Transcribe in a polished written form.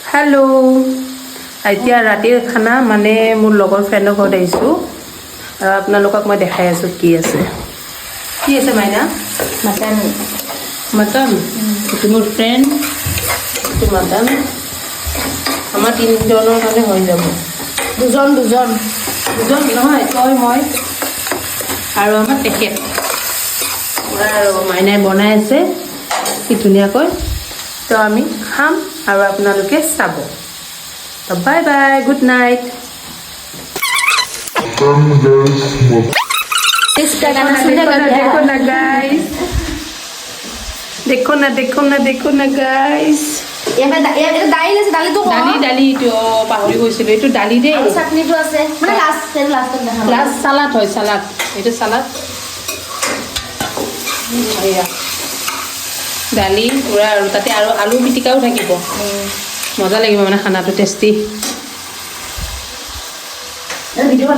hello' এতিয়া ৰাতিৰ খানা মানে মোৰ লগৰ ফ্ৰেণ্ডৰ ঘৰত আহিছোঁ আৰু আপোনালোকক মই দেখাই আছোঁ কি আছে মাইনা মটন মটন এইটো মোৰ ফ্ৰেণ্ড এইটো মটন আমাৰ তিনিজনৰ কাৰণে হৈ যাব দুজন নহয় তই মই আৰু আমাৰ তেখেত পূৰা আৰু মাইনাই বনাই আছে কি ধুনীয়াকৈ তো আমি খাম আৰু আপোনালোকে চাব তো বাই বাই গুড নাইট इसका गाना सुनने का देखो ना गाइस देखो ना गाइस ये दाइल আছে দালি তো দালি এইটো পাহৰি গৈছিলোঁ এইটো দালি দেই আৰু চাটনিটো আছে মানে লাষ্টত দেখাম প্লাছ সালাড হয় সালাড এইটো সালাড এয়া দালি পূৰা আৰু তাতে আৰু আলু পিটিকাও থাকিব মজা লাগিব মানে খানাটো টেষ্টি ভিডিঅ'